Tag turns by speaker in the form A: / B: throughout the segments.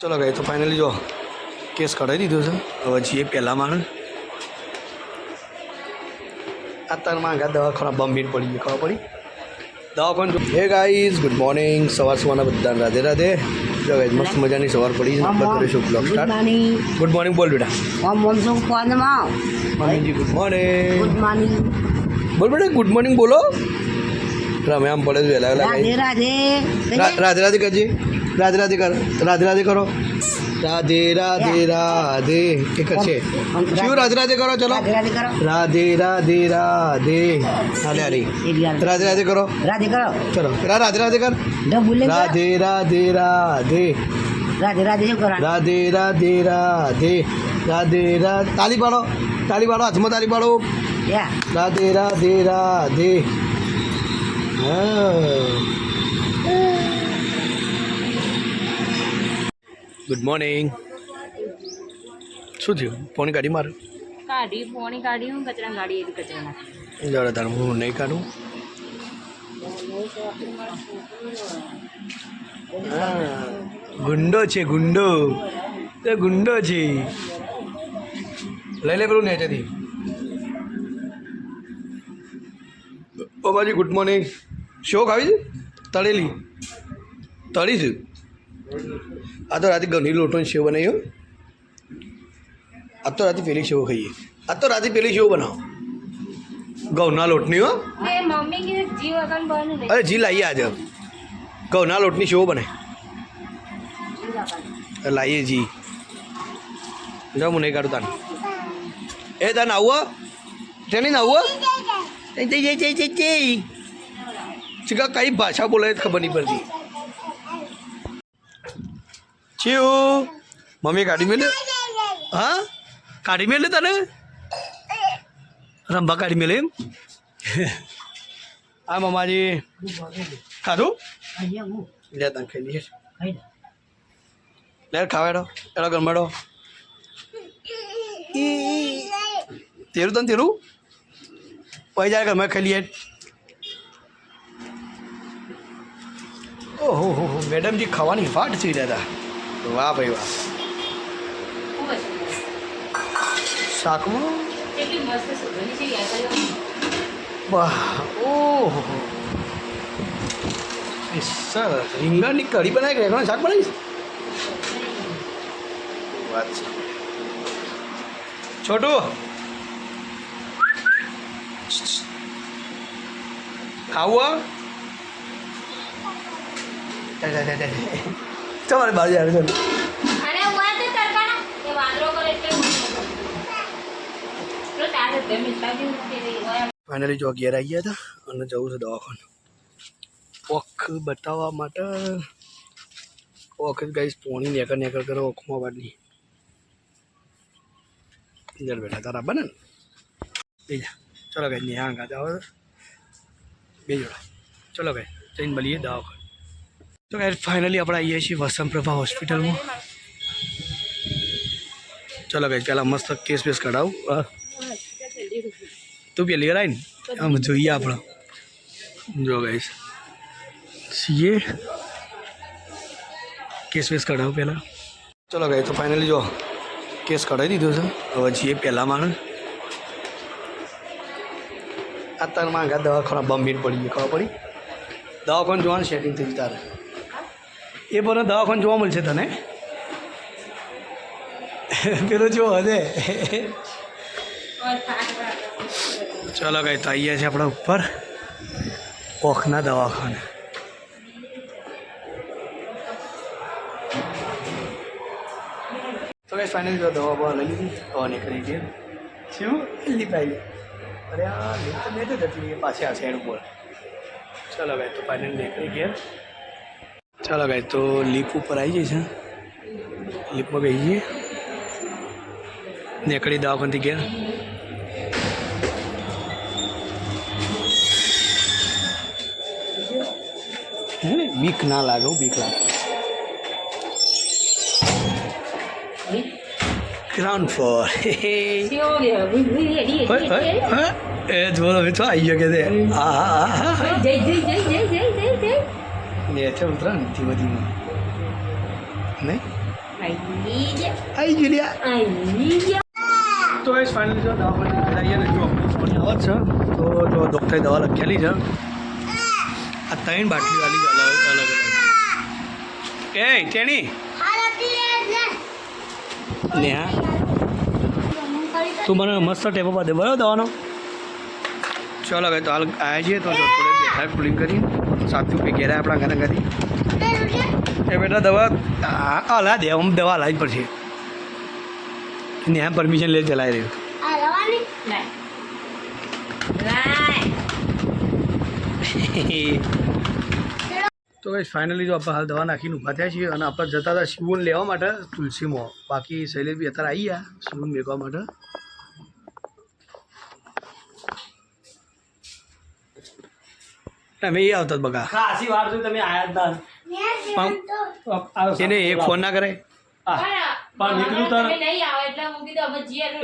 A: ચલો ગઈ તો ફાઇનલી જો કેસ કઢાવી દીધો છે. હવે જઈએ પહેલાં મારે અત્યારમાં આગળ દવાખાના બમ્બીર પડી ગઈ ખબર પડી દવાખાનું. Hey guys good morning. સવારના બધાને રાધે રાધે. જો ગાઈઝ મસ્ત મજાની સવાર પડી છે. આપણે કરીશું બ્લોગ સ્ટાર્ટ. ગુડ મોર્નિંગ બોલ બેટા. મમ્મીજી ગુડ મોર્નિંગ. બોલ બેટા ગુડ મોર્નિંગ બોલો. રમે આમ પડે વહેલા વહેલા રાધે રાધે કરજે. રાધે રાધે કર. રાધે રાધે કરો. રાધે રાધે રાધે એક છે શું રાધે રાધે કરો. ચલો રાધે રાધે રાધે હાલે હાલી રાધે રાધે કરો. રાધે કરો ચલો રાધે રાધે કર. રાધે રાધે રાધે રાધે રાધે રાધે રાધે રાધે તાલી પાડો. તાલી પાડો હાથમાં તાલી પાડો. રાધે રાધે રાધે. Good morning. શું થયું? પોણી કાઢી મારે
B: પોણી કાઢ્યું કચરા ગાડી એ કચરા નાખી
A: જરા તાર હું નહીં કાઢું. ગુંડો છે ગુંડો. તે ગુંડો છે. લઈ લે પેલું નેચેથી. Babaji good morning. શો ખાવી છે? તળેલી તળી છે. આ તો રાતે ઘણી લોટોની સેવ બનાવ્યો. આ તો રાતે પેલી સેવ ખાઈએ. આ તો રાતે પેલી સેવ બનાવો ઘઉંના લોટની. હો અરે જી લાવીએ આજે ઘઉંના લોટની સેવ બને લાવીએ જી. જો હું નહીં કાઢું તાને. એ તાને આવો ટ્રેનિંગ આવો ચીકા કઈ ભાષા બોલે ખબર નહીં પડતી. ચીવું મમ્મી કાઢી મેલે. હા કાઢી મેલે તને રંભા કાઢી મેલે એમ. હા મમ્માજી ખાધું લે તને ખાઈ લઈએ. લે ખાવાડો એનો ગરમાડો. તેરું તને તેરું પૈ જાય ઘરમાં ખાઈ લઈએ. ઓહો હો હો મેડમજી ખાવાની ફાટ છે દાદા. વાહ ભાઈ વાહ. શાકમાં વાહ ઓહો સરસ. રીંગણની કઢી બનાવી કે શાક બનાવીશ. વાત છે છોટું ખાવું. તમારે બાજુ આવે છે. ફાઇનલી જો ઘેર આવી ગયા હતા અને જવું છે દવાખાને ઓખ બતાવવા માટે. ઓખ ગાઈશ પોણી નેકર કરો ઓખમાં વાટલી. જર બેઠા તારા બને ને બીજા. ચલો ગાઈ ને હા ગાતા આવે બે જોડા. ચલો ગાઈ જઈને મળીએ દવાખાને. તો ગાઈ ફાઇનલી આપણે આવીએ છીએ વસંતપ્રભા હોસ્પિટલમાં. ચલો ગાઈ પહેલાં મસ્ત કેસ બેસ કઢાવું. તું પેલી કરાય ને આમ જોઈએ આપણે. જો ગાઈશ સીએ કેસ બેસ કઢાવું પહેલાં. ચલો ગાઈ તો ફાઇનલી જો કેસ કઢાવી દીધો છે. હવે જઈએ પહેલાં મારે અત્યારમાં આગળ દવાખાના બમ્બીર પડી ગઈ ખબર પડી. દવાખાનું જોવાનું સેટિંગ થઈ તારે એ પણ દવાખાનું જોવા મળશે તને. પેલો જો હશે. ચલો ગાઈ તો આવીએ છીએ આપણા ઉપર ઓખના દવાખાને. તો ગાઈ ફાઇનલી જો દવા બવા લઈ લીધી. દવા નીકળી ગઈ શું લીપાઈ. અરે આ લીપ નહીં તો જતી પાછી આ સાઈડ ઉપર. ચલો ગાઈ તો ફાઇનલી નીકળી ગયા. ચાલો ગાઈ તો લીપ ઉપર આવી જઈએ છે. લીપમાં બેસી જઈએ. નીકળી દવાખાનથી ગયા. બીક ના લાગે બીક લાગે. Ground floor. એ જોડો તો આવી ગયો કે તે. હા હા હા ને છે ઉતરા ને ધીમે ધીમે નહીં આઈ જુલિયા તો ગાઈસ ફાઇનલી જો દવા પાણી કરાવીએ ને જો પાણી આવે છે તો જો ડૉક્ટરે દવા લખેલી છે આ 3 બાટલી વાલી અલગ અલગ એ તેણી નેહા તું મને મસ્ત ટેપો પા દે બરાબર દવાનો ચલો ભાઈ તો હાલ આવ્યા છીએ તો જો થોડે બેઠા કુલિંગ કરી સાચું પી ઘેરા આપણા ઘરે કરી એ બેટા દવા હલા દે આમ દવા લાવી પડશે નેહા પરમિશન લે ચલાવી રહ્યું તો ભાઈ ફાઇનલી જો આપણે હાલ દવા નાખીને ઊભા થયા છીએ અને આપણે જતા હતા શિવન લેવા માટે તુલસીમાં બાકી શૈલેષ બી અત્યારે આવી ગયા શિવન મેકવા માટે તમે એ આવતા બગા
C: ખાસી વાર સુધી તમે આયા જ
A: એને એક ફોન ના કરે
C: પણ નીકળ્યું તાર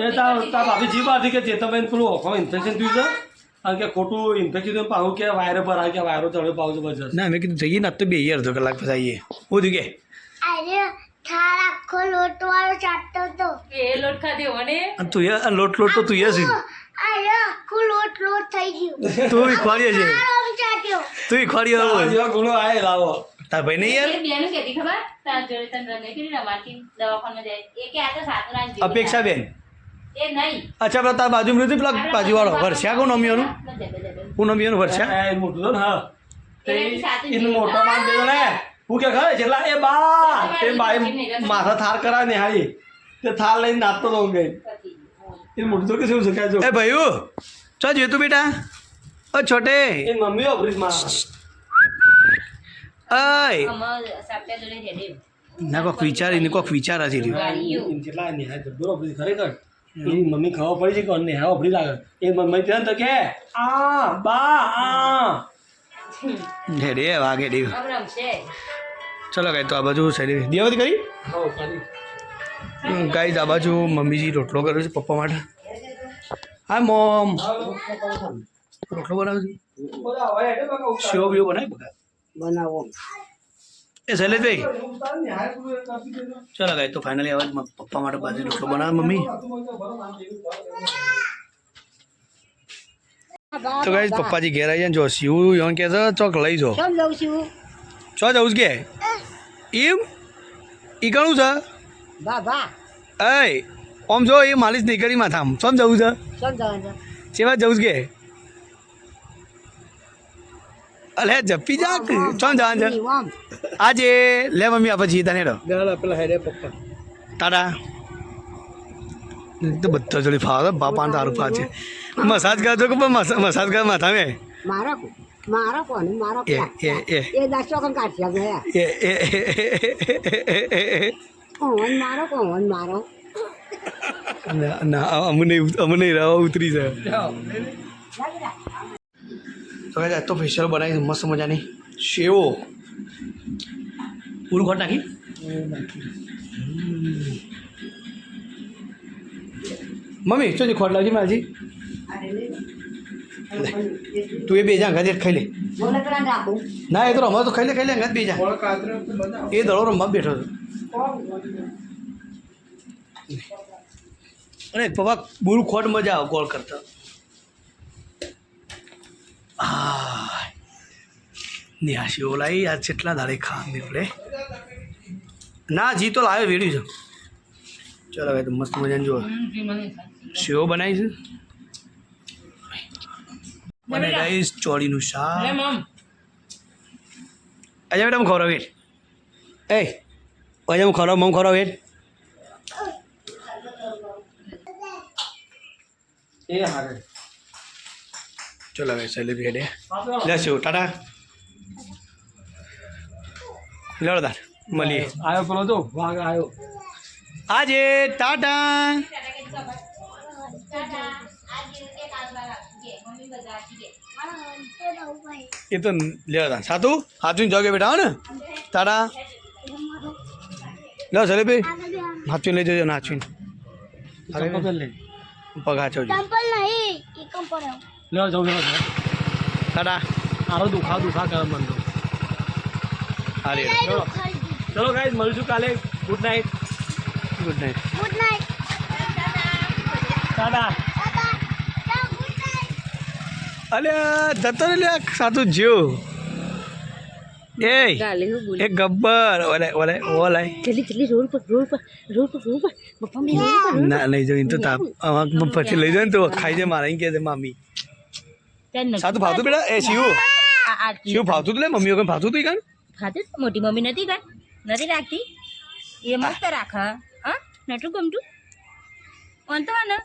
C: એ તાર ભાભી જી બાથી કે ચેતનભાઈ પેલું ઓખો ઇન્ફેક્શન થયું છે કારણ કે ખોટું ઇન્ફેક્શન પાવું કે વાયરો પર આવે કે વાયરો ચડ્યો પાવું છે બસ
A: ના મેં કીધું જઈએ ને તો 2 અડધો કલાક પછી આવીએ હું થયું કે તું લોટ તો તું છે તું ખોરીએ છે તું ખોરીએ
C: ગુણો આય લાવો
A: તાર ભાઈ નહીં યાર અપેક્ષા બેન અચ્છા પેલા તાર બાજુ નથી પેલા બાજુવાળો વર્ષા કોણ નમ્યોનું હું નમ્યોનું વર્ષા
C: મોટું છે ને હા એનું મોટો માન દેજો ને હું કે ખરે છેલ્લા એ બા એ બાઈ માથા થાર કરાવે ને હારી તે થાર લઈને નાચતો તો ગઈ એ મોટું તો કે શું શકાય જો
A: એ ભાઈ ચો જોયું તું બેટા ઓ છોટે
C: એ મમ્મી ઓફિસમાં
A: અય ના કોક વિચાર એને કોક વિચાર હશે
C: જેટલા નેહા જબ્બર ઓફિસ ખરેખર એની મમ્મી ખબર પડી છે કે નેહા ઓફિસ લાગે એ મમ્મી ત્યાં તો કે આ બા આ
A: હે રે વાગે રે ચલો ગાય તો આ બાજુ સાઈડ દિયાવતી કરી ગાય આ બાજુ મમ્મીજી રોટલો કર્યો છે પપ્પા માટે હા મોમ રોટલો બનાવ્યો છે શો બીઓ બનાવી બધા
D: બનાવો
A: એ શૈલેષભાઈ ચલો ગાય તો ફાઇનલી હવે પપ્પા માટે બાજુ રોટલો બનાવે મમ્મી તો ગાય પપ્પાજી ઘેર આવી જાય જો શિવ યોન કે છે ચોક લઈ જો
D: કેમ લઉં છું
A: ચો જવું કે એમ ઈ ઘણું છે
D: બાબા
A: એ ઓમ જો એ માલિશ નહીં કરી માથામ ચોમ જવું છે
D: સમજાવવાનું
A: સેવા જવું કે અલે જપ્પી જા ચોમ જવાનું છે આજે લે મમ્મી આપણે જીતા ને
C: પેલા હેડે પપ્પા
A: તારા તો બધા જોડી ફાવે બાપા તારું ફા છે મસાજ કરજો કે મસાજ કર માથા મેં
D: મારો કોણ મારો
A: એ એ એ
D: એ દાસો કમ કાઢ્યા ગયા
A: એ એ
D: કોણ મારો
A: ના અમને રવા ઉતરી છે તો કાંઈ તો ફેશિયલ બનાવી મસ્ત મજાની શેવો પૂરું ખોટ નાખી મમ્મી શું ખોટ લાવજી મારજી તું એ બે જા ઘરે ખાઈ લે ના એ તો રમવા તો ખાઈ લે અંગાત બે જા એ દડો રમવા બેઠો હતો અને પપ્પા બુરું ખોટ મજા આવે ગોળ કરતા હા ન્યાસી ઓલાઈ આ જેટલા દાડે ખા નીકળે ના જી તો લાવે વેડ્યું છે ચલો હવે તો મસ્ત મજાને જો સેવ બનાવી છે મને ગાઈસ ચોળીનું શાક આજે બેટા હું ખવડાવ વેટ એ આજે હું ખવડાવ મમ ખવડાવ વેટ
C: એ હારે
A: ચલો હવે સેલિબ્રી હેડે લેશું ટાટા લેવડો તાર મળીએ
C: આવ્યો પેલો તો વાઘ આવ્યો
A: આજે ટાટા એ તો લેવા તાર સાતું હાથું જાગે બેટા હો ને ટાટા લો સેલિબ્રી હાથું લઈ જજો નાચવીને પગા છો
C: લેવા જાઉં
A: ટાટા
C: આરો દુખા કરે મન તો
A: હારી
C: ચલો ગાઈસ મળીશું કાલે good night
A: good night.
C: Tata
A: અલ્યા જતો ને લ્યા સાતું જ્યો એ
B: ગાલે હું બોલ
A: એ ગબ્બર ઓલે ઓલે ઓલાય
B: જલ્દી રોડ પર પપ્પા મેં રોડ પર
A: ના લઈ જાઉં તો તાપ આમાં પછી લઈ જાઉં ને તો ખાઈ જાય મારા અહીં કહે છે મામી સાતું ભાવતું બેટા એ શિવ શિવ ભાવતું તું લે મમ્મીઓ કઈ ભાવતું તું કાન
B: ખાતે મોટી મમ્મી નથી કાંઈ નથી રાખતી એ મસ્ત રાખ હા નટું ગમતું વાંધો ને